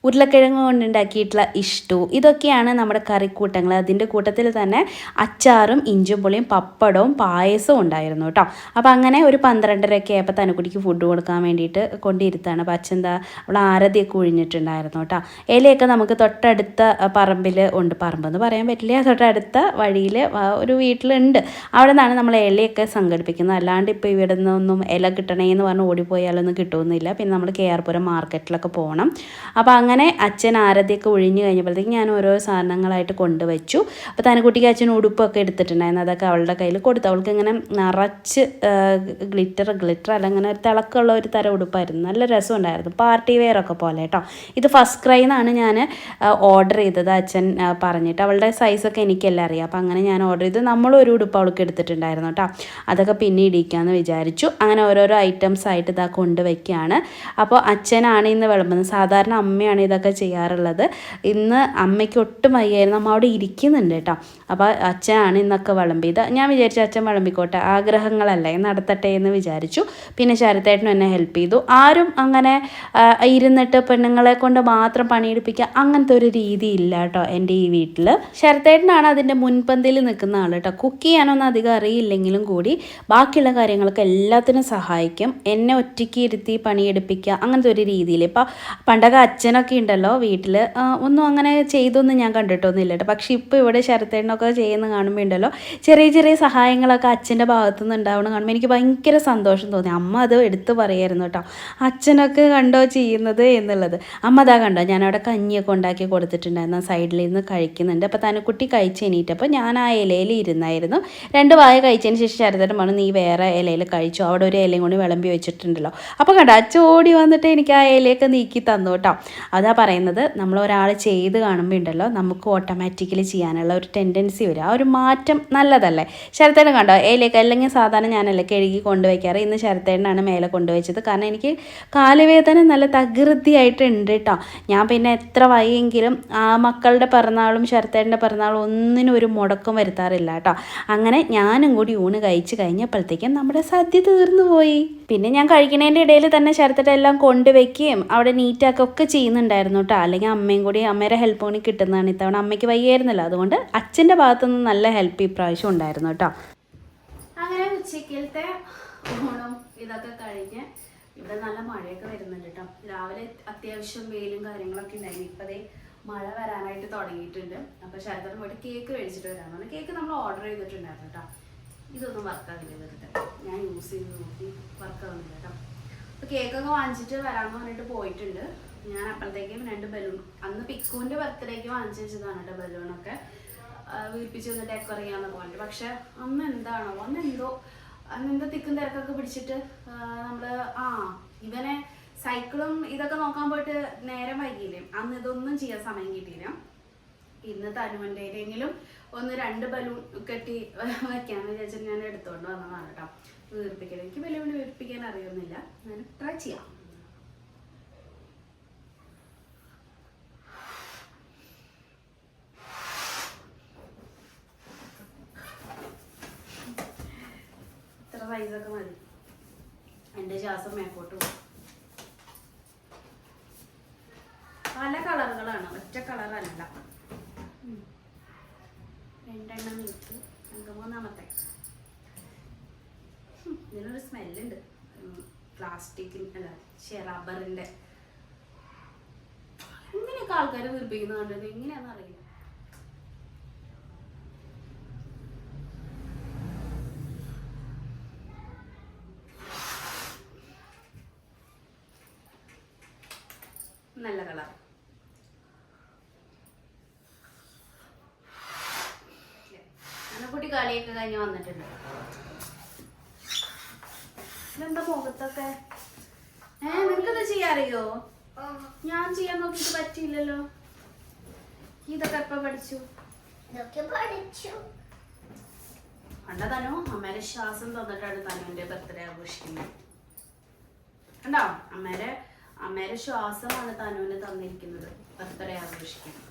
ഉരുളക്കിഴങ്ങ് കൊണ്ടുണ്ടാക്കിയിട്ടുള്ള ഇഷ്ടു, ഇതൊക്കെയാണ് നമ്മുടെ കറിക്കൂട്ടങ്ങൾ. അതിൻ്റെ കൂട്ടത്തിൽ തന്നെ അച്ചാറും ഇഞ്ചുംപുളിയും പപ്പടവും പായസവും ഉണ്ടായിരുന്നു കേട്ടോ. അപ്പോൾ അങ്ങനെ ഒരു 12:30 ആയപ്പോൾ തനുക്കുട്ടിക്ക് ഫുഡ് കൊടുക്കാൻ വേണ്ടിയിട്ട് കൊണ്ടിരുത്താണ്. അപ്പോൾ അച്ഛൻ അവൾ ആരതിയൊക്കെ ഒഴിഞ്ഞിട്ടുണ്ടായിരുന്നു കേട്ടോ. ഇലയൊക്കെ നമുക്ക് തൊട്ടടുത്ത പറമ്പിൽ ഉണ്ട്. പറമ്പെന്ന് പറയാൻ പറ്റില്ല, തൊട്ടടുത്ത വഴിയിൽ ഒരു വീട്ടിലുണ്ട്. അവിടെ നിന്നാണ് നമ്മൾ ഇലയൊക്കെ സംഘടിപ്പിക്കുന്നത്. അല്ലാണ്ട് ഇപ്പോൾ ഇവിടെ നിന്നൊന്നും ഇല കിട്ടണേന്ന് പറഞ്ഞ് ഓടിപ്പോയാലൊന്നും കിട്ടുമെന്നില്ല. പിന്നെ നമ്മൾ KR പുരം മാർക്കറ്റിലൊക്കെ പോകണം. അപ്പോൾ അങ്ങനെ അച്ഛൻ ആരതിയൊക്കെ ഒഴിഞ്ഞ് കഴിഞ്ഞപ്പോഴത്തേക്ക് ഞാൻ ഓരോ സാധനങ്ങളായിട്ട് കൊണ്ടുവച്ചു. അപ്പോൾ തനുക്കുട്ടിക്ക് അച്ഛൻ ഉടുപ്പൊക്കെ എടുത്തിട്ടുണ്ടായിരുന്നു. അതൊക്കെ അവളുടെ കയ്യിൽ കൊടുത്തു. അവൾക്ക് ഇങ്ങനെ നിറച്ച് ഗ്ലിറ്റർ അല്ല, ഇങ്ങനെ ഒരു തിളക്കമുള്ള ഒരു തരം ഉടുപ്പായിരുന്നു. നല്ല രസമുണ്ടായിരുന്നു, പാർട്ടി വെയർ ഒക്കെ പോലെ കേട്ടോ. ഇത് ഫസ്റ്റ് ക്രൈ എന്നാണ് ഞാൻ ഓർഡർ ചെയ്തത്. അച്ഛൻ പറഞ്ഞിട്ട് അവളുടെ സൈസൊക്കെ എനിക്കെല്ലാം അറിയാം. അപ്പോൾ അങ്ങനെ ഞാൻ ഓർഡർ ചെയ്ത് നമ്മളൊരു ഉടുപ്പ് അവൾക്ക് എടുത്തിട്ടുണ്ടായിരുന്നു കേട്ടോ. അതൊക്കെ പിന്നെ ഇടിക്കാമെന്ന് വിചാരിച്ചു. അങ്ങനെ ഓരോരോ ഐറ്റംസ് ആയിട്ട് ഇതാ കൊണ്ടുവയ്ക്കുകയാണ്. അപ്പോൾ അച്ഛനാണ് ഇന്ന് വിളമ്പുന്നത്. സാധാരണ അമ്മയാണ് ഇതൊക്കെ ചെയ്യാറുള്ളത്. ഇന്ന് അമ്മയ്ക്ക് ഒട്ടും വയ്യായിരുന്നു. അമ്മ അവിടെ ഇരിക്കുന്നുണ്ട് കേട്ടോ. അപ്പോൾ അച്ഛനാണ് ഇന്നൊക്കെ വിളമ്പിയത്. ഞാൻ വിചാരിച്ചു അച്ഛൻ വിളമ്പിക്കോട്ടെ, ആഗ്രഹങ്ങളല്ലേ, നടത്തട്ടെ എന്ന് വിചാരിച്ചു. പിന്നെ ശരത്തേട്ടനും എന്നെ ഹെൽപ്പ് ചെയ്തു. ആരും അങ്ങനെ ഇരുന്നിട്ട് പെണ്ണുങ്ങളെ കൊണ്ട് മാത്രം പണിയെടുപ്പിക്കുക അങ്ങനത്തെ ഒരു രീതി ഇല്ല കേട്ടോ എൻ്റെ ഈ വീട്ടിൽ. ശരത്തേട്ടനാണ് അതിൻ്റെ മുൻപന്തിയിൽ നിൽക്കുന്ന ആൾ കേട്ടോ. കുക്ക് ചെയ്യാനൊന്നും അധികം അറിയില്ലെങ്കിലും കൂടി ബാക്കിയുള്ള കാര്യങ്ങളൊക്കെ എല്ലാത്തിനും സഹായിക്കും. എന്നെ ഒറ്റയ്ക്ക് ഇരുത്തി പണിയെടുപ്പിക്കുക അങ്ങനത്തെ ഒരു രീതിയിൽ. ഇപ്പോൾ പണ്ടൊക്കെ അച്ഛനൊക്കെ ഉണ്ടല്ലോ വീട്ടിൽ, ഒന്നും അങ്ങനെ ചെയ്തൊന്നും ഞാൻ കണ്ടിട്ടൊന്നുമില്ല കേട്ടോ. പക്ഷേ ഇപ്പോൾ ഇവിടെ ശരത്തേട്ടനൊക്കെ ചെയ്യുന്ന കാണുമ്പോൾ ഉണ്ടല്ലോ ചെറിയ ചെറിയ സഹായങ്ങളൊക്കെ അച്ഛൻ്റെ ഭാഗത്തു നിന്ന് ഉണ്ടാവണം കാണുമ്പോൾ എനിക്ക് ഭയങ്കര സന്തോഷം തോന്നി. അമ്മ അത് എടുത്ത് പറയായിരുന്നു കേട്ടോ, അച്ഛനൊക്കെ കണ്ടോ ചെയ്യുന്നത് എന്നുള്ളത്. അമ്മ അതാ കണ്ടോ ഞാനവിടെ കഞ്ഞിയൊക്കെ ഉണ്ടാക്കി കൊടുത്തിട്ടുണ്ടായിരുന്നു. സൈഡിൽ നിന്ന് കഴിക്കുന്നുണ്ട്. അപ്പോൾ തനുക്കുട്ടി കഴിച്ച് എണീറ്റപ്പോൾ ഞാൻ ആ ഇലയിൽ ഇരുന്നായിരുന്നു. 2 വായ കഴിച്ചതിന് ശേഷം ശരത്തേട്ടൻ പറഞ്ഞു നീ വേറെ ഇലയിൽ കഴിച്ചു, അവിടെ ഒരു ഇലയും കൊണ്ട് വിളമ്പി വെച്ചിട്ടുണ്ടല്ലോ. അപ്പോൾ കണ്ടോ അച്ഛൻ ഓടി വന്നിട്ട് എനിക്ക് ആ ഇലയൊക്കെ നീക്കി തന്നു കേട്ടോ. അതാ പറയുന്നത്, നമ്മൾ ഒരാൾ ചെയ്ത് കാണുമ്പോൾ ഉണ്ടല്ലോ നമുക്ക് ഓട്ടോമാറ്റിക്കലി ചെയ്യാനുള്ള ഒരു ടെൻഡൻസി വരും. ആ ഒരു മാറ്റം നല്ലതല്ലേ. ശരത്തേട്ടൻ കണ്ടോ ഇലയൊക്കെ, അല്ലെങ്കിൽ സാധാരണ ഞാനല്ലേ കഴുകി കൊണ്ടുവയ്ക്കാറ്. ഇന്ന് ശരത്തേട്ടനാണ് മേലെ കൊണ്ടുവച്ചത്. കാരണം എനിക്ക് കാലുവേദന നല്ല തകൃതിയായിട്ടുണ്ട് കേട്ടോ. ഞാൻ പിന്നെ എത്ര വയ്യെങ്കിലും മക്കളുടെ പിറന്നാളും ശരത്തേട്ടൻ്റെ പിറന്നാളും ഒന്നിനും ഒരു മുടക്കം വരുത്താറില്ല കേട്ടോ. അങ്ങനെ ഞാനും കൂടി ഊണ് കഴിച്ച് കഴിഞ്ഞപ്പോഴത്തേക്കും നമ്മുടെ സദ്യ തീർന്നു പോയി. പിന്നെ ഞാൻ കഴിക്കുന്നതിൻ്റെ ഇടയിൽ തന്നെ ശരത്തേട്ടൻ എല്ലാം കൊണ്ടുവയ്ക്കുകയും അവിടെ നീറ്റാക്കുകയൊക്കെ ചെയ്യുന്നുണ്ടായിരുന്നു കേട്ടോ. അല്ലെങ്കിൽ അമ്മയും കൂടി, അമ്മയുടെ ഹെൽപ്പ് കൂടി കിട്ടുന്നതാണ്. ഇത്തവണ അമ്മയ്ക്ക് വയ്യായിരുന്നല്ലോ, അതുകൊണ്ട് അച്ഛൻ്റെ ഭാഗത്തുനിന്ന് നല്ല ഹെൽപ്പ് ഈ പ്രാവശ്യം ഉണ്ടായിരുന്നു കേട്ടോ. അങ്ങനെ ഉച്ചക്കലത്തെ ഓണം ഇതൊക്കെ കഴിഞ്ഞ് ഇവിടെ നല്ല മഴയൊക്കെ വരുന്നുണ്ട് കേട്ടോ. രാവിലെ അത്യാവശ്യം വെയിലും കാര്യങ്ങളൊക്കെ ഉണ്ടായിരുന്നു. ഇപ്പതേ മഴ വരാനായിട്ട് തുടങ്ങിയിട്ടുണ്ട്. അപ്പോൾ ശരത്തേട്ടൻ പോയിട്ട് കേക്ക് മേടിച്ചിട്ട് വരാമെന്നാണ്. കേക്ക് നമ്മൾ ഓർഡർ ചെയ്തിട്ടുണ്ടായിരുന്നു കേട്ടോ. ഇതൊന്നും വർക്കാവില്ല വെറുതെ, ഞാൻ യൂസ് ചെയ്ത് നോക്കി വർക്കാവുന്നില്ല കേട്ടോ. അപ്പോൾ കേക്കൊക്കെ വാങ്ങിച്ചിട്ട് വരാമെന്ന് പറഞ്ഞിട്ട് പോയിട്ടുണ്ട്. ഞാൻ അപ്പോഴത്തേക്കും 2 ബലൂൺ, അന്ന് പിക്കുവിൻ്റെ ബർത്ത്ഡേക്ക് വാങ്ങിച്ചു വെച്ചതാണ് കേട്ടോ. ബലൂണൊക്കെ വീർപ്പിച്ച് ഒന്ന് ഡെക്കോർ ചെയ്യാമെന്നൊക്കെ പറഞ്ഞിട്ട്. പക്ഷെ അന്ന് എന്താണോ അന്നെന്തോ തിക്കും തിരക്കൊക്കെ പിടിച്ചിട്ട് നമ്മൾ ഇവനെ സൈക്കിളും ഇതൊക്കെ നോക്കാൻ പോയിട്ട് നേരം വൈകിയില്ലേ. അന്ന് ഇതൊന്നും ചെയ്യാൻ സമയം കിട്ടിയില്ല. ഇന്ന് തനുവൻ്റെയിലെങ്കിലും 1-2 ബലൂൺ കെട്ടി വയ്ക്കാമെന്ന് വിചാരിച്ചിട്ട് ഞാൻ എടുത്തുകൊണ്ട് വന്നതാണ് കേട്ടോ. വീർപ്പിക്കാൻ എനിക്ക് ബലൂൺ വീർപ്പിക്കാൻ അറിയുന്നില്ല, ഞാൻ ട്രൈ ചെയ്യാം. ഇത്ര സൈസൊക്കെ മതി. എൻ്റെ ശ്വാസം മേപ്പോട്ട് പോകും. പല കളറുകളാണ്, ഒറ്റ കളറല്ല. 2 എണ്ണം ഇട്ടു. 3-ാമത്തെ ഇതിനൊരു സ്മെല്ലുണ്ട്, പ്ലാസ്റ്റിക്കിൻ്റെ അല്ല റബ്ബറിൻ്റെ. ഇങ്ങനെയൊക്കെ ആൾക്കാർ വീർപ്പിക്കുന്നത് കണ്ടത് എങ്ങനെയാണെന്ന് അറിയില്ല. നല്ല കളർ. കുട്ടി കളിയൊക്കെ കഴിഞ്ഞ് വന്നിട്ടുണ്ട്. ഇതെന്താ മുഖത്തൊക്കെ? നിനക്കത് ചെയ്യാറിയോ? ഞാൻ ചെയ്യാൻ നോക്കിട്ട് പറ്റിയില്ലല്ലോ. ഇതൊക്കെ എപ്പ പഠിച്ചു? കണ്ട തനു അമ്മേരെ ശ്വാസം തന്നിട്ടാണ് തനുവിന്റെ ബർത്ത്ഡേ ആഘോഷിക്കുന്നത്. കണ്ടോ? അമ്മേരെ ശ്വാസമാണ് തനുവിന് തന്നിരിക്കുന്നത് ബർത്ത്ഡേ ആഘോഷിക്കുന്നത്.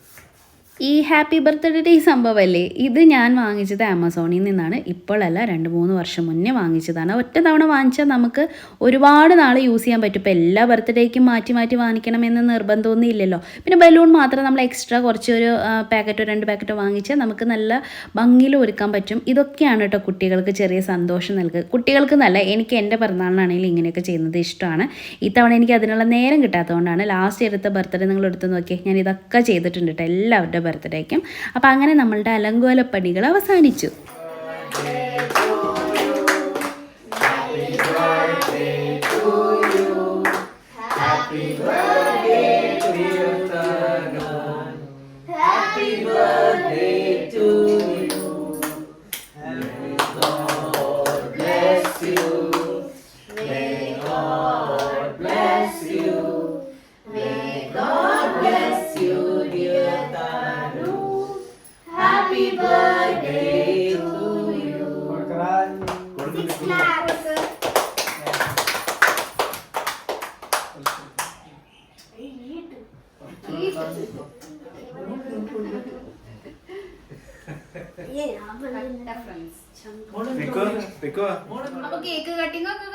ഈ ഹാപ്പി ബർത്ത്ഡേ സംഭവമല്ലേ, ഇത് ഞാൻ വാങ്ങിച്ചത് ആമസോണിൽ നിന്നാണ്. ഇപ്പോഴല്ല, 2-3 വർഷം മുന്നേ വാങ്ങിച്ചതാണ്. ഒറ്റ തവണ വാങ്ങിച്ചാൽ നമുക്ക് ഒരുപാട് നാൾ യൂസ് ചെയ്യാൻ പറ്റും. ഇപ്പോൾ എല്ലാ ബർത്ത്ഡേക്കും മാറ്റി മാറ്റി വാങ്ങിക്കണമെന്ന് നിർബന്ധമൊന്നും ഇല്ലല്ലോ. പിന്നെ ബലൂൺ മാത്രം നമ്മൾ എക്സ്ട്രാ കുറച്ചൊരു പാക്കറ്റോ 2 പാക്കറ്റോ വാങ്ങിച്ചാൽ നമുക്ക് നല്ല ഭംഗിയിൽ ഒരുക്കാൻ പറ്റും. ഇതൊക്കെയാണ് കേട്ടോ കുട്ടികൾക്ക് ചെറിയ സന്തോഷം നൽകുക. കുട്ടികൾക്ക് നല്ല, എനിക്ക് എൻ്റെ പിറന്നാളിനാണെങ്കിലും ഇങ്ങനെയൊക്കെ ചെയ്യുന്നത് ഇഷ്ടമാണ്. ഇത്തവണ എനിക്ക് അതിനുള്ള നേരം കിട്ടാത്തതുകൊണ്ടാണ്. ലാസ്റ്റ് എടുത്ത ബർത്ത്ഡേ നിങ്ങൾ എടുത്ത് നോക്കിയാൽ ഞാൻ ഇതൊക്കെ ചെയ്തിട്ടുണ്ട് കേട്ടോ, എല്ലാവരുടെ ബർത്ത്ഡേക്കും. അപ്പം അങ്ങനെ നമ്മളുടെ അലങ്കോലപ്പണികൾ അവസാനിച്ചു. അപ്പൊ കേക്ക് കട്ടിംഗ് ഒക്കെ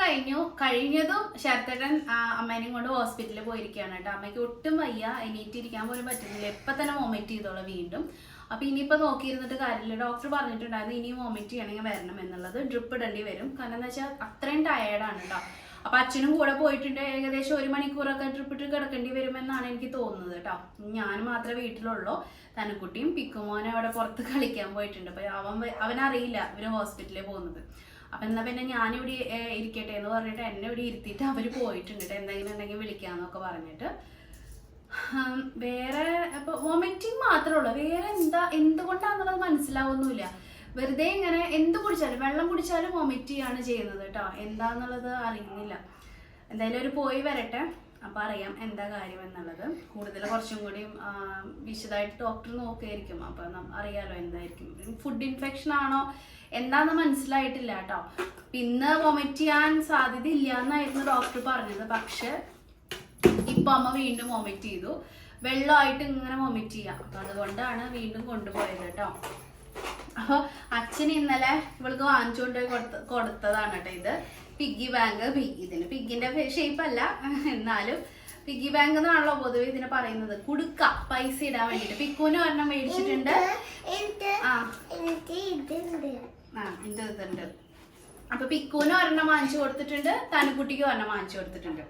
കഴിഞ്ഞതും ശരത്തേട്ടൻ അമ്മേനെയും കൊണ്ട് ഹോസ്പിറ്റലിൽ പോയിരിക്കുകയാണ് കേട്ടോ. അമ്മയ്ക്ക് ഒട്ടും വയ്യ, എണീറ്റിരിക്കാൻ പോലും പറ്റുന്നില്ല. ഇപ്പൊ തന്നെ വൊമിറ്റ് ചെയ്തോളാം വീണ്ടും. അപ്പൊ ഇനിയിപ്പോ നോക്കിയിരുന്നിട്ട് കാര്യമില്ല. ഡോക്ടർ പറഞ്ഞിട്ടുണ്ടായിരുന്നു ഇനിയും വൊമിറ്റ് ചെയ്യണമെങ്കിൽ വരണം എന്നുള്ളത്. ഡ്രിപ്പ് ഇടേണ്ടി വരും. കാരണം എന്താ വെച്ചാൽ അത്രയും ടയേർഡാണ് കേട്ടോ. അപ്പൊ അച്ഛനും കൂടെ പോയിട്ടുണ്ട്. ഏകദേശം 1 മണിക്കൂറൊക്കെ ട്രിപ്പിട്ട് കിടക്കേണ്ടി വരുമെന്നാണ് എനിക്ക് തോന്നുന്നത് കേട്ടോ. ഞാൻ മാത്രമേ വീട്ടിലുള്ളൂ. തനുക്കുട്ടിയും പിക്കുമോനെ അവിടെ പുറത്ത് കളിക്കാൻ പോയിട്ടുണ്ട്. അപ്പൊ അവനറിയില്ല ഇവര് ഹോസ്പിറ്റലിൽ പോകുന്നത്. അപ്പൊ എന്നാ പിന്നെ ഞാനിവിടെ ഇരിക്കട്ടെ എന്ന് പറഞ്ഞിട്ട് എന്നെ ഇവിടെ ഇരുത്തിയിട്ട് അവര് പോയിട്ടുണ്ട്. എന്തെങ്കിലും ഉണ്ടെങ്കിൽ വിളിക്കാന്നൊക്കെ പറഞ്ഞിട്ട്. വേറെ ഇപ്പൊ വോമിറ്റിങ് മാത്രമേ ഉള്ളൂ. വേറെ എന്തുകൊണ്ടാണെന്നുള്ളത് മനസ്സിലാവുന്നില്ല. വെറുതെ ഇങ്ങനെ എന്ത് കുടിച്ചാലും, വെള്ളം കുടിച്ചാലും വൊമിറ്റ് ചെയ്യാണ് ചെയ്യുന്നത് കേട്ടോ. എന്താന്നുള്ളത് അറിയുന്നില്ല. എന്തായാലും ഒരു പോയി വരട്ടെ, അപ്പൊ അറിയാം എന്താ കാര്യം എന്നുള്ളത്. കൂടുതൽ കുറച്ചും കൂടി വിശദമായിട്ട് ഡോക്ടർ നോക്കിയായിരിക്കും. അപ്പൊ അറിയാലോ എന്തായിരിക്കും. ഫുഡ് ഇൻഫെക്ഷൻ ആണോ എന്താന്ന് മനസ്സിലായിട്ടില്ല കേട്ടോ. പിന്നെ വൊമിറ്റ് ചെയ്യാൻ സാധ്യത ഇല്ല എന്നായിരുന്നു ഡോക്ടർ പറഞ്ഞത്. പക്ഷെ ഇപ്പൊ അമ്മ വീണ്ടും വൊമിറ്റ് ചെയ്തു. വെള്ളമായിട്ട് ഇങ്ങനെ വൊമിറ്റ് ചെയ്യാം. അപ്പൊ അതുകൊണ്ടാണ് വീണ്ടും കൊണ്ടുപോയത് കേട്ടോ. അപ്പൊ അച്ഛൻ ഇന്നലെ ഇവൾക്ക് വാങ്ങിച്ചുകൊണ്ട് കൊടുത്തതാണ് കേട്ടോ ഇത്. Piggy bank. ഇതിന് പിഗ്ഗിന്റെ ഷേപ്പ് അല്ല, എന്നാലും പിഗ്ഗി ബാങ്ക് എന്നാണല്ലോ പൊതുവെ ഇതിനെ പറയുന്നത്. കുടുക്ക, പൈസ ഇടാൻ വേണ്ടിട്ട്. പിക്കുവിന് ഒരെണ്ണം മേടിച്ചിട്ടുണ്ട്. ഇതുണ്ട്. അപ്പൊ പിക്കുവിന് ഒരെണ്ണം വാങ്ങിച്ചു കൊടുത്തിട്ടുണ്ട്, തനുക്കുട്ടിക്ക് ഒരെണ്ണം വാങ്ങിച്ചു കൊടുത്തിട്ടുണ്ട്.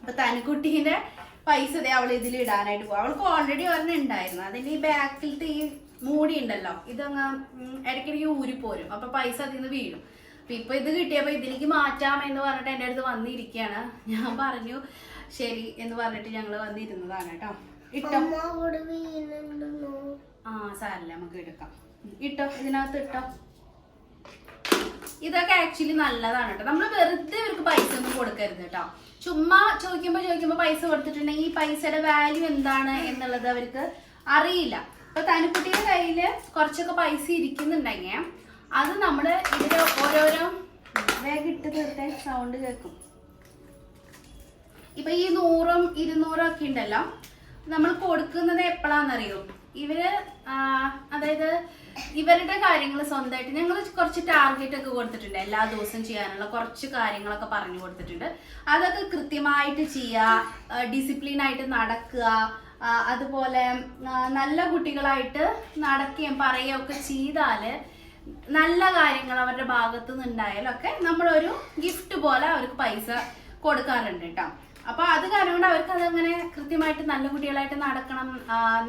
അപ്പൊ തനുക്കുട്ടീന്റെ പൈസ അവൾ ഇതിൽ ഇടാനായിട്ട് പോകും. അവൾക്ക് ഓൾറെഡി ഒരെണ്ണം ഉണ്ടായിരുന്നു. അതിന്റെ ഈ ബാക്കിലത്തെ ഈ മൂടി ഉണ്ടല്ലോ, ഇതങ്ങ് ഇടയ്ക്കിടയ്ക്ക് ഊരിപ്പോരും. അപ്പൊ പൈസ അതിൽ നിന്ന് വീഴും. അപ്പൊ ഇപ്പൊ ഇത് കിട്ടിയപ്പോ ഇതിലേക്ക് മാറ്റാം എന്ന് പറഞ്ഞിട്ട് എന്റെ അടുത്ത് വന്നിരിക്കുകയാണ്. ഞാൻ പറഞ്ഞു ശരി എന്ന് പറഞ്ഞിട്ട് ഞങ്ങള് വന്നിരുന്നതാണ് കേട്ടോ. ഇട്ടോ, സാരല്ല, നമുക്ക് എടുക്കാം. ഇട്ടോ, ഇതിനകത്ത് ഇട്ടോ. ഇതൊക്കെ ആക്ച്വലി നല്ലതാണ് കേട്ടോ. നമ്മൾ വെറുതെ ഇവർക്ക് പൈസ ഒന്നും കൊടുക്കരുത് കേട്ടോ. ചുമ്മാ ചോദിക്കുമ്പോ പൈസ കൊടുത്തിട്ടുണ്ടെങ്കിൽ ഈ പൈസയുടെ വാല്യൂ എന്താണ് എന്നുള്ളത് അവർക്ക് അറിയില്ല. അപ്പൊ തനുക്കുട്ടിയുടെ കയ്യില് കുറച്ചൊക്കെ പൈസ ഇരിക്കുന്നുണ്ടെങ്കിൽ അത് നമ്മള് ഇതില് ഓരോരോ വേഗം ഇട്ട് തീർത്തെ സൗണ്ട് കേൾക്കും. ഇപ്പൊ ഈ 100ഉം 200ഉം ഒക്കെ ഉണ്ടല്ലോ, നമ്മൾ കൊടുക്കുന്നത് എപ്പോഴാന്നറിയോ? ഇവര് അതായത് ഇവരുടെ കാര്യങ്ങൾ സ്വന്തമായിട്ട് ഞങ്ങൾ കുറച്ച് ടാർഗറ്റ് ഒക്കെ കൊടുത്തിട്ടുണ്ട്. എല്ലാ ദിവസവും ചെയ്യാനുള്ള കുറച്ച് കാര്യങ്ങളൊക്കെ പറഞ്ഞു കൊടുത്തിട്ടുണ്ട്. അതൊക്കെ കൃത്യമായിട്ട് ചെയ്യുക, ഡിസിപ്ലിനായിട്ട് നടക്കുക, അതുപോലെ നല്ല കുട്ടികളായിട്ട് നടക്കുകയും പറയുകയും ഒക്കെ ചെയ്താല് നല്ല കാര്യങ്ങൾ അവരുടെ ഭാഗത്ത് നിന്നുണ്ടായാലൊക്കെ നമ്മളൊരു ഗിഫ്റ്റ് പോലെ അവർക്ക് പൈസ കൊടുക്കാറുണ്ട് കേട്ടോ. അപ്പൊ അത് കാരണം കൊണ്ട് അവർക്ക് അതങ്ങനെ കൃത്യമായിട്ട് നല്ല കുട്ടികളായിട്ട് നടക്കണം,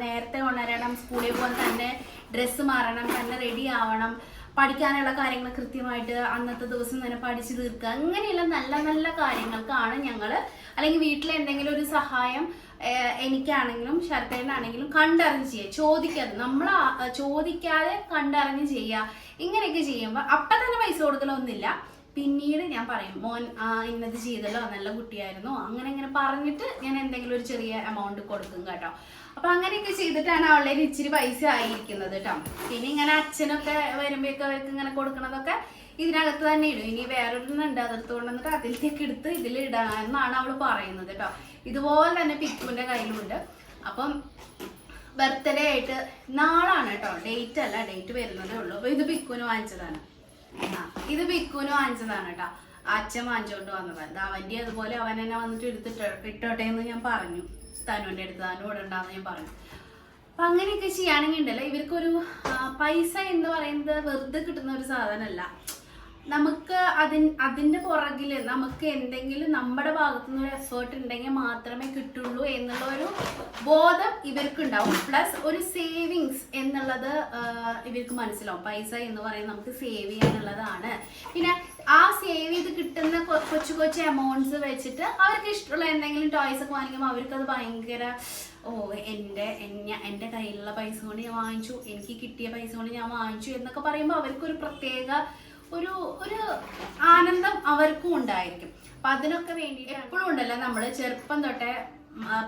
നേരത്തെ ഉണരണം, സ്കൂളിൽ പോകാൻ തന്നെ ഡ്രസ്സ് മാറണം, തന്നെ റെഡി ആവണം, പഠിക്കാനുള്ള കാര്യങ്ങൾ കൃത്യമായിട്ട് അന്നത്തെ ദിവസം തന്നെ പഠിച്ചു തീർക്കുക, അങ്ങനെയുള്ള നല്ല നല്ല കാര്യങ്ങൾക്കാണ് ഞങ്ങൾ, അല്ലെങ്കിൽ വീട്ടിൽ എന്തെങ്കിലും ഒരു സഹായം എനിക്കാണെങ്കിലും ശരത്തേനാണെങ്കിലും കണ്ടറിഞ്ഞ് ചെയ്യുക, ചോദിക്കാതെ നമ്മൾ ചോദിക്കാതെ കണ്ടറിഞ്ഞ് ചെയ്യുക. ഇങ്ങനെയൊക്കെ ചെയ്യുമ്പോൾ അപ്പം തന്നെ പൈസ കൊടുക്കലൊന്നുമില്ല. പിന്നീട് ഞാൻ പറയും, മോൻ ഇന്നത് ചെയ്തല്ലോ, നല്ല കുട്ടിയായിരുന്നു, അങ്ങനെ ഇങ്ങനെ പറഞ്ഞിട്ട് ഞാൻ എന്തെങ്കിലും ഒരു ചെറിയ എമൗണ്ട് കൊടുക്കും കേട്ടോ. അപ്പൊ അങ്ങനെയൊക്കെ ചെയ്തിട്ടാണ് അവളുടെ ഇച്ചിരി പൈസ ആയിരിക്കുന്നത് കേട്ടോ. പിന്നെ ഇങ്ങനെ അച്ഛനൊക്കെ വരുമ്പോഴൊക്കെ അവർക്ക് ഇങ്ങനെ കൊടുക്കണതൊക്കെ ഇതിനകത്ത് തന്നെ ഇടും. ഇനി വേറൊരെണ്ണുണ്ട്, അതെടുത്തുകൊണ്ട് വന്നിട്ട് അതിലേക്ക് എടുത്ത് ഇതിൽ ഇടാന്നാണ് അവള് പറയുന്നത് കേട്ടോ. ഇതുപോലെ തന്നെ പിക്കുവിന്റെ കയ്യിലുണ്ട്. അപ്പം ബർത്ത്ഡേ ആയിട്ട് നാളാണ് കേട്ടോ, ഡേറ്റ് അല്ല, ഡേറ്റ് വരുന്നതേ ഉള്ളൂ. അപ്പൊ ഇത് പിക്കുവിന് വാങ്ങിച്ചതാണ്. ഇത് പിക്കുവിന് വാങ്ങിച്ചതാണ് കേട്ടോ, അച്ഛൻ വാങ്ങിച്ചോണ്ട് വന്നതാണ്. അവന്റെ അതുപോലെ അവൻ തന്നെ വന്നിട്ട് ഇട്ടോട്ടെ എന്ന് ഞാൻ പറഞ്ഞു, തനുവിന്റെ അടുത്ത് താനും ഇടണ്ടാന്ന് ഞാൻ പറഞ്ഞു. അപ്പൊ അങ്ങനെയൊക്കെ ചെയ്യുകയാണെങ്കിൽ ഉണ്ടല്ലോ, ഇവർക്കൊരു പൈസ എന്ന് പറയുന്നത് വെറുതെ കിട്ടുന്ന ഒരു സാധനമല്ല. നമുക്ക് അതിന്റെ പുറകില് നമുക്ക് എന്തെങ്കിലും നമ്മുടെ ഭാഗത്തുനിന്ന് ഒരു എഫേർട്ട് ഉണ്ടെങ്കിൽ മാത്രമേ കിട്ടുള്ളൂ എന്നുള്ള ഒരു ബോധം ഇവർക്കുണ്ടാവും. പ്ലസ് ഒരു സേവിങ്സ് എന്നുള്ളത് ഇവർക്ക് മനസ്സിലാവും. പൈസ എന്ന് പറയുന്നത് നമുക്ക് സേവ് ചെയ്യാനുള്ളതാണ്. പിന്നെ ആ സേവ് ചെയ്ത് കിട്ടുന്ന കൊച്ചു കൊച്ചു എമൗണ്ട്സ് വെച്ചിട്ട് അവർക്ക് ഇഷ്ടമുള്ള എന്തെങ്കിലും ടോയ്സ് ഒക്കെ വാങ്ങിക്കുമ്പോൾ അവർക്കത് ഭയങ്കര എൻ്റെ കയ്യിലുള്ള പൈസ കൊണ്ട് ഞാൻ വാങ്ങിച്ചു, എനിക്ക് കിട്ടിയ പൈസ കൊണ്ട് ഞാൻ വാങ്ങിച്ചു എന്നൊക്കെ പറയുമ്പോൾ അവർക്കൊരു പ്രത്യേക ഒരു ആനന്ദം അവർക്കും ഉണ്ടായിരിക്കും. അപ്പൊ അതിനൊക്കെ വേണ്ടിയിട്ട് എപ്പോഴും ഉണ്ടല്ലോ, നമ്മള് ചെറുപ്പം തൊട്ടേ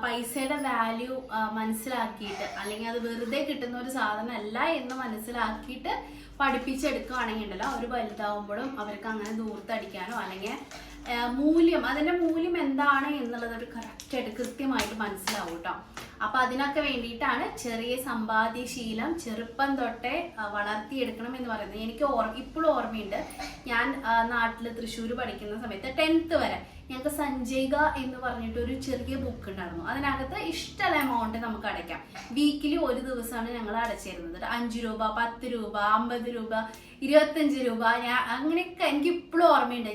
പൈസയുടെ വാല്യൂ മനസ്സിലാക്കിയിട്ട്, അല്ലെങ്കിൽ അത് വെറുതെ കിട്ടുന്ന ഒരു സാധനമല്ല എന്ന് മനസ്സിലാക്കിയിട്ട് പഠിപ്പിച്ചെടുക്കുകയാണെങ്കിൽ ഉണ്ടല്ലോ, അവർ വലുതാവുമ്പോഴും അവർക്ക് അങ്ങനെ ദൂർത്തടിക്കാനോ അല്ലെങ്കിൽ അതിന്റെ മൂല്യം എന്താണ് എന്നുള്ളത് ഒരു കറക്റ്റായിട്ട് കൃത്യമായിട്ട് മനസ്സിലാവും കേട്ടോ. അപ്പൊ അതിനൊക്കെ വേണ്ടിയിട്ടാണ് ചെറിയ സമ്പാദ്യശീലം ചെറുപ്പം തൊട്ടേ വളർത്തിയെടുക്കണം എന്ന് പറയുന്നത്. എനിക്ക് ഇപ്പോഴും ഓർമ്മയുണ്ട്, ഞാൻ നാട്ടില് തൃശ്ശൂർ പഠിക്കുന്ന സമയത്ത് 10th വരെ ഞങ്ങൾക്ക് സഞ്ജയിക എന്ന് പറഞ്ഞിട്ട് ഒരു ചെറിയ ബുക്ക് ഉണ്ടായിരുന്നു. അതിനകത്ത് ഇഷ്ടമുള്ള എമൗണ്ട് നമുക്ക് അടയ്ക്കാം. വീക്കിലി ഒരു ദിവസമാണ് ഞങ്ങൾ അടച്ചിരുന്നത്. 5 രൂപ, 10 രൂപ, 50 രൂപ, 25 രൂപ. ഞാൻ അങ്ങനെയൊക്കെ എനിക്ക് ഇപ്പോഴും ഓർമ്മയുണ്ട്.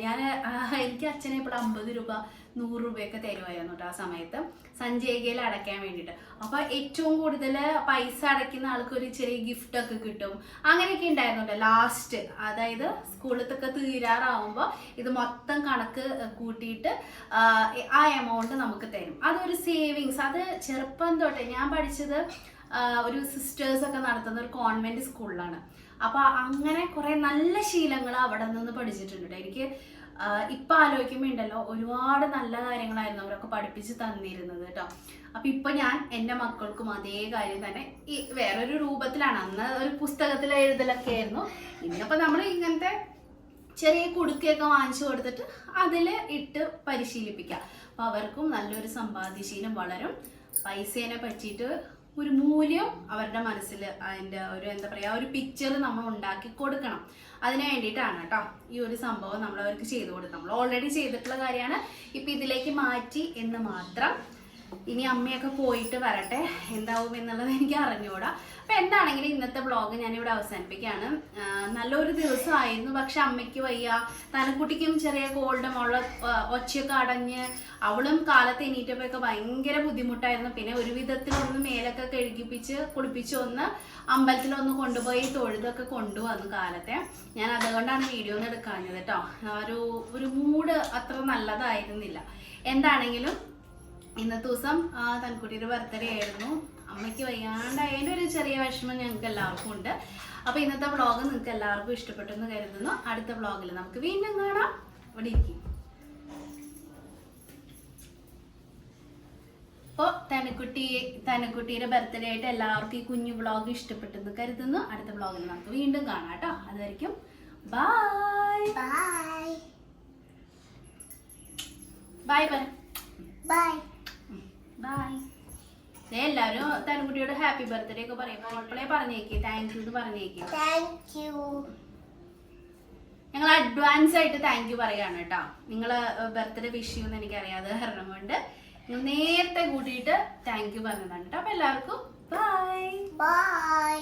എനിക്ക് അച്ഛനെ ഇപ്പോൾ 50 രൂപ 100 രൂപയൊക്കെ തരുമായിരുന്നു കേട്ടോ ആ സമയത്ത്, സഞ്ജയികയിൽ അടയ്ക്കാൻ വേണ്ടിയിട്ട്. അപ്പൊ ഏറ്റവും കൂടുതൽ പൈസ അടയ്ക്കുന്ന ആൾക്ക് ഒരു ചെറിയ ഗിഫ്റ്റ് ഒക്കെ കിട്ടും, അങ്ങനെയൊക്കെ ഉണ്ടായിരുന്നുണ്ട്. ലാസ്റ്റ് അതായത് സ്കൂളിലത്തൊക്കെ തീരാറാവുമ്പോൾ ഇത് മൊത്തം കണക്ക് കൂട്ടിയിട്ട് ആ എമൗണ്ട് നമുക്ക് തരും. അതൊരു സേവിങ്സ്. അത് ചെറുപ്പം തൊട്ടേ ഞാൻ പഠിച്ചത് ഒരു സിസ്റ്റേഴ്സ് ഒക്കെ നടത്തുന്ന ഒരു കോൺവെന്റ് സ്കൂളിലാണ്. അപ്പൊ അങ്ങനെ കുറെ നല്ല ശീലങ്ങൾ അവിടെ നിന്ന് പഠിച്ചിട്ടുണ്ട്. എനിക്ക് ഇപ്പൊ ആലോചിക്കുമ്പോ ഉണ്ടല്ലോ, ഒരുപാട് നല്ല കാര്യങ്ങളായിരുന്നു അവരൊക്കെ പഠിപ്പിച്ച് തന്നിരുന്നത് കേട്ടോ. അപ്പൊ ഇപ്പൊ ഞാൻ എൻ്റെ മക്കൾക്കും അതേ കാര്യം തന്നെ ഈ വേറൊരു രൂപത്തിലാണ്. അന്ന് ഒരു പുസ്തകത്തിൽ എഴുതലൊക്കെ ആയിരുന്നു. ഇന്നിപ്പോ നമ്മൾ ഇങ്ങനത്തെ ചെറിയ കുടുക്കയൊക്കെ വാങ്ങിച്ചു കൊടുത്തിട്ട് അതില് ഇട്ട് പരിശീലിപ്പിക്കാം. അപ്പൊ അവർക്കും നല്ലൊരു സമ്പാദ്യശീലം വളരും. പൈസേനെ പറ്റിയിട്ട് ഒരു മൂല്യം അവരുടെ മനസ്സിൽ, അതിൻ്റെ ഒരു എന്താ പറയുക, ഒരു പിക്ചർ നമ്മൾ ഉണ്ടാക്കി കൊടുക്കണം. അതിന് വേണ്ടിയിട്ടാണ് കേട്ടോ ഈ ഒരു സംഭവം നമ്മൾ അവർക്ക് ചെയ്തു കൊടുക്കും. നമ്മൾ ഓൾറെഡി ചെയ്തിട്ടുള്ള കാര്യമാണ്, ഇപ്പം ഇതിലേക്ക് മാറ്റി എന്ന് മാത്രം. ഇനി അമ്മയൊക്കെ പോയിട്ട് വരട്ടെ, എന്താവും എന്നുള്ളത് എനിക്ക് അറിഞ്ഞൂടാ. അപ്പം എന്താണെങ്കിലും ഇന്നത്തെ വ്ളോഗ് ഞാനിവിടെ അവസാനിപ്പിക്കുകയാണ്. നല്ലൊരു ദിവസമായിരുന്നു, പക്ഷെ അമ്മയ്ക്ക് വയ്യ, തനക്കുട്ടിക്കും ചെറിയ കോൾഡും ഉള്ള ഒച്ചയൊക്കെ അടഞ്ഞ് അവളും കാലത്ത് എണീറ്റപ്പോഴൊക്കെ ഭയങ്കര ബുദ്ധിമുട്ടായിരുന്നു. പിന്നെ ഒരു വിധത്തിലൊന്ന് മേലൊക്കെ കഴുകിപ്പിച്ച് കുളിപ്പിച്ച് ഒന്ന് അമ്പലത്തിലൊന്ന് കൊണ്ടുപോയി തൊഴുതൊക്കെ കൊണ്ടുവന്നു കാലത്തെ. ഞാൻ അതുകൊണ്ടാണ് വീഡിയോ ഒന്നും എടുക്കാഞ്ഞത് കേട്ടോ. ഒരു മൂഡ് അത്ര നല്ലതായിരുന്നില്ല. എന്താണെങ്കിലും ഇന്നത്തെ ദിവസം തൻകുട്ടിയുടെ ബർത്ത്ഡേ ആയിരുന്നു. അമ്മയ്ക്ക് വയ്യാണ്ടായതിൻ്റെ ഒരു ചെറിയ വിഷമം ഞങ്ങൾക്ക് എല്ലാവർക്കും ഉണ്ട്. അപ്പോൾ ഇന്നത്തെ വ്ളോഗ് നിങ്ങൾക്ക് എല്ലാവർക്കും ഇഷ്ടപ്പെട്ടെന്ന് കരുതുന്നു. അടുത്ത വ്ളോഗിൽ നമുക്ക് വീണ്ടും കാണാം. ഇവിടെ ഇരിക്കും. അപ്പോൾ തനക്കുട്ടിയുടെ ബർത്ത്ഡേ ആയിട്ട് എല്ലാവർക്കും ഈ കുഞ്ഞു വ്ളോഗ് ഇഷ്ടപ്പെട്ടെന്ന് കരുതുന്നു. അടുത്ത വ്ളോഗിൽ നമുക്ക് വീണ്ടും കാണാം കേട്ടോ. അതുവരെയ്ക്കും bye bye bye bye bye bye. എല്ലാവരും തനുകുട്ടിയോട് ഹാപ്പി ബർത്ത്ഡേ ഒക്കെ പറയുമ്പോൾ അപ്പോഴേ പറഞ്ഞേക്ക് താങ്ക് യു എന്ന് പറഞ്ഞേക്ക്. ഞങ്ങൾ അഡ്വാൻസ് ആയിട്ട് താങ്ക് യു പറയാണ് കേട്ടോ. നിങ്ങൾ ബർത്ത്ഡേ വിഷ് ചെയ്യുമെന്ന് എനിക്കറിയാതെ കാരണം കൊണ്ട് നിങ്ങൾ നേരത്തെ കൂട്ടിയിട്ട് താങ്ക് യു പറഞ്ഞതാണ് കേട്ടോ. അപ്പൊ എല്ലാവർക്കും ബൈ ബൈ.